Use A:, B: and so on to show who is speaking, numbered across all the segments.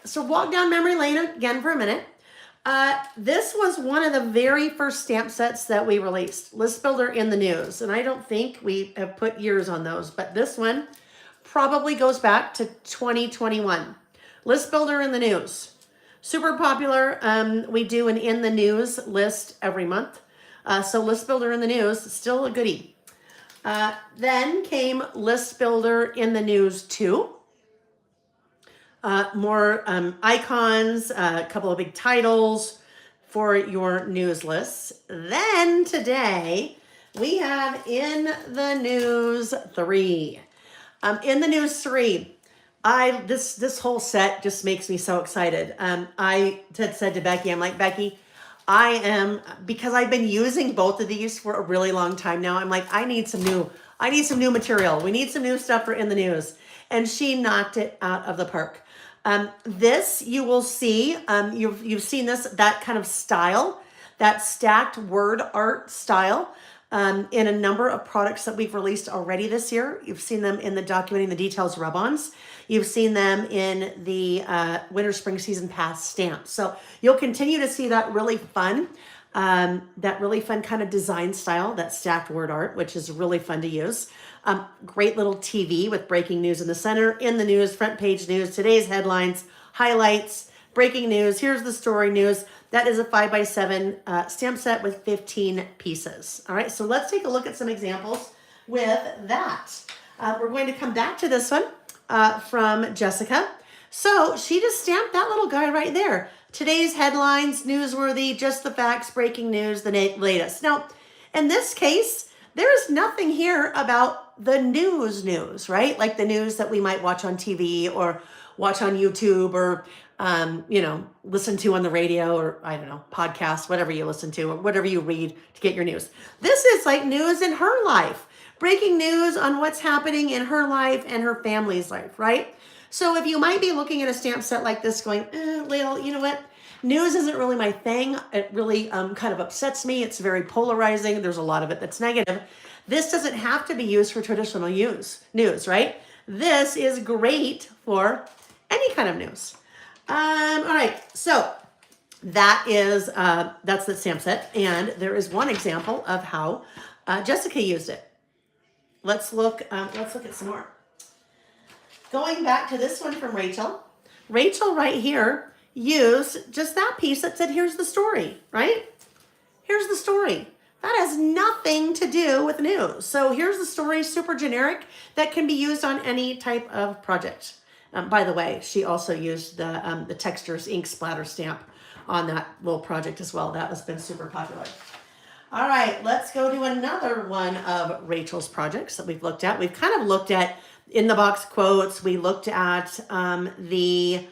A: so walk down memory lane again for a minute. This was one of the very first stamp sets that we released, List Builder in the News. And I don't think we have put years on those, but this one probably goes back to 2021. List Builder in the News. Super popular. We do an in the news list every month. So List Builder in the News, still a goodie. Then came List Builder in the News 2. More icons, a couple of big titles for your news lists. Then today we have In the News 3. In the News 3, this whole set just makes me so excited. I had said to Becky, I'm like, Becky, because I've been using both of these for a really long time now. I'm like, I need some new material. We need some new stuff for In the News. And she knocked it out of the park. This you will see, you've seen that kind of style, that stacked word art style, in a number of products that we've released already this year. You've seen them in the Documenting the Details rub-ons. You've seen them in the winter, spring, season pass stamps. So you'll continue to see that really fun kind of design style, that stacked word art, which is really fun to use. Great little TV with breaking news in the center, in the news, front page news, today's headlines, highlights, breaking news. Here's the story news. That is a 5x7 stamp set with 15 pieces. All right, so let's take a look at some examples with that. We're going to come back to this one from Jessica. So she just stamped that little guy right there. Today's headlines, newsworthy, just the facts, breaking news, the latest. Now, in this case, there is nothing here about the news, right? Like the news that we might watch on TV or watch on YouTube or, listen to on the radio or, I don't know, podcast, whatever you listen to or whatever you read to get your news. This is like news in her life, breaking news on what's happening in her life and her family's life, right? So if you might be looking at a stamp set like this going, Layle, you know what? News isn't really my thing. It really kind of upsets me. It's very polarizing. There's a lot of it that's negative. This doesn't have to be used for traditional news, right? This is great for any kind of news. All right, so that's the stamp set, and there is one example of how Jessica used it. Let's look at some more. Going back to this one from Rachel. Rachel right here used just that piece that said, here's the story, right? Here's the story. That has nothing to do with news. So here's the story, super generic, that can be used on any type of project. By the way, she also used the Textures ink splatter stamp on that little project as well. That has been super popular. All right, let's go to another one of Rachel's projects that we've looked at. We've kind of looked at in the box quotes. We looked at the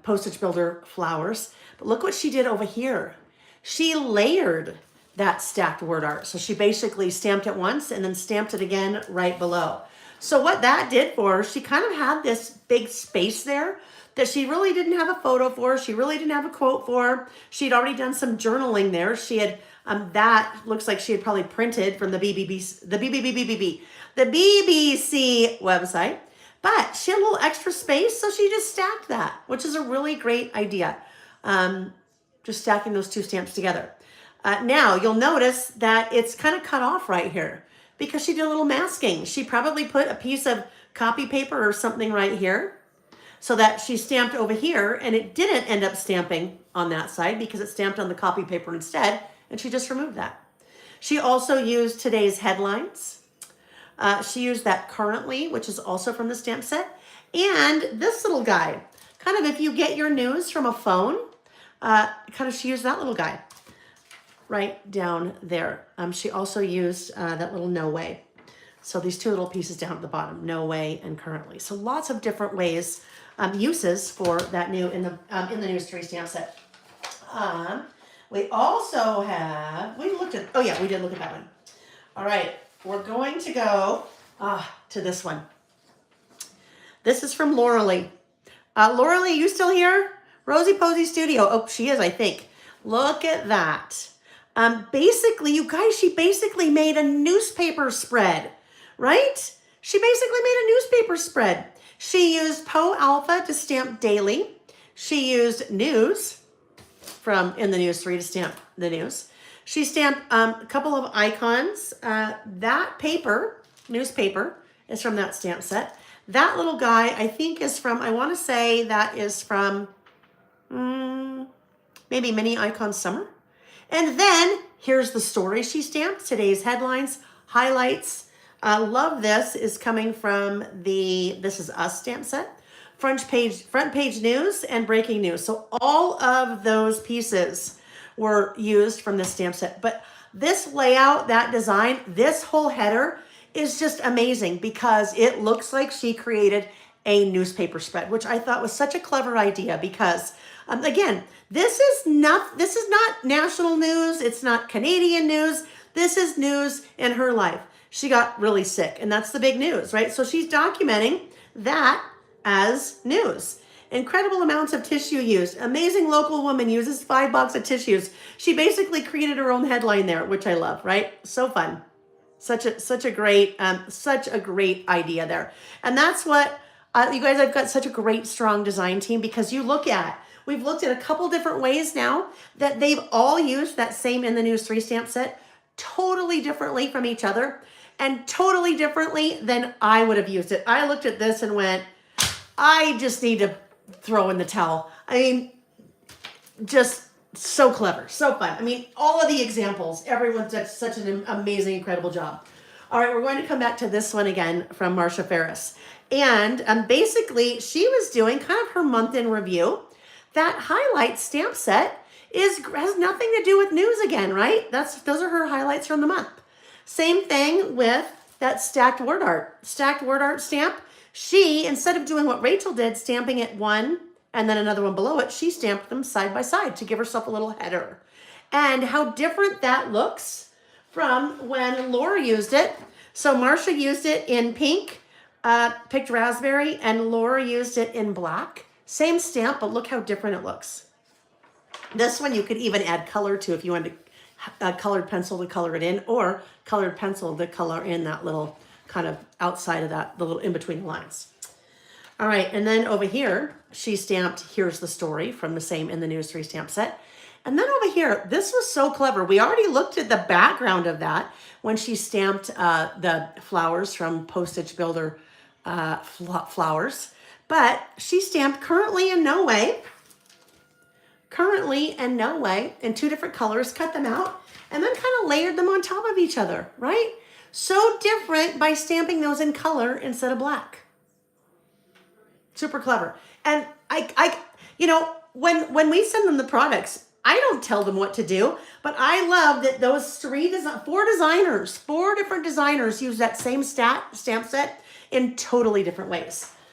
A: postage builder flowers. But look what she did over here. She layered that stacked word art. So she basically stamped it once and then stamped it again right below. So what that did for her, she kind of had this big space there that she really didn't have a photo for. She really didn't have a quote for. She'd already done some journaling there. She had, that looks like she had probably printed from the BBC website. But she had a little extra space, so she just stacked that, which is a really great idea. Just stacking those two stamps together. Now, you'll notice that it's kind of cut off right here because she did a little masking. She probably put a piece of copy paper or something right here so that she stamped over here, and it didn't end up stamping on that side because it stamped on the copy paper instead, and she just removed that. She also used today's headlines. She used that currently, which is also from the stamp set. And this little guy, kind of if you get your news from a phone, she used that little guy right down there. She also used that little no way. So these two little pieces down at the bottom, no way and currently. So lots of different ways, uses for that new in the News 3 stamp set. We also have, we did look at that one. All right. We're going to go to this one. This is from Layle. Layle, you still here? Rosie Posey Studio. Oh, she is, I think. Look at that. Basically, you guys, she basically made a newspaper spread, right? She basically made a newspaper spread. She used Poe Alpha to stamp daily. She used news from In the News 3 to stamp the news. She stamped a couple of icons. That newspaper, is from that stamp set. That little guy, I think, is from, I want to say that is from maybe Mini Icon Summer. And then here's the story she stamped, today's headlines, highlights. Love this is coming from This Is Us stamp set. Front page news and breaking news. So all of those pieces were used from this stamp set. But this layout, that design, this whole header is just amazing because it looks like she created a newspaper spread, which I thought was such a clever idea because, again, this is not national news. It's not Canadian news. This is news in her life. She got really sick, and that's the big news, right? So she's documenting that as news. Incredible amounts of tissue used. Amazing local woman uses 5 boxes of tissues. She basically created her own headline there, which I love, right? So fun. Such a great idea there. And that's what, you guys, I've got such a great, strong design team because we've looked at a couple different ways now that they've all used that same In the News 3 stamp set totally differently from each other and totally differently than I would have used it. I looked at this and went, I just need to throw in the towel. I mean, just so clever, so fun. I mean, all of the examples, everyone did such an amazing, incredible job. All right, we're going to come back to this one again from Marsha Ferris. And basically, she was doing kind of her month in review. That highlight stamp set has nothing to do with news again, right? Those are her highlights from the month. Same thing with that stacked word art stamp. She, instead of doing what Rachel did, stamping it one and then another one below it, she stamped them side by side to give herself a little header. And how different that looks from when Laura used it. So Marsha used it in pink, picked raspberry, and Laura used it in black. Same stamp, but look how different it looks. This one you could even add color to if you wanted a colored pencil to color it in, or colored pencil to color in that little kind of outside of that, the little in between the lines. All right, and then over here, she stamped Here's the Story from the same In the News 3 stamp set. And then over here, this was so clever. We already looked at the background of that when she stamped the flowers from Postage Builder flowers. But she stamped Currently and No Way in 2 different colors, cut them out, and then kind of layered them on top of each other, right? So different by stamping those in color instead of black. Super clever. And when we send them the products, I don't tell them what to do, but I love that those 4 different designers use that same stamp set in totally different ways.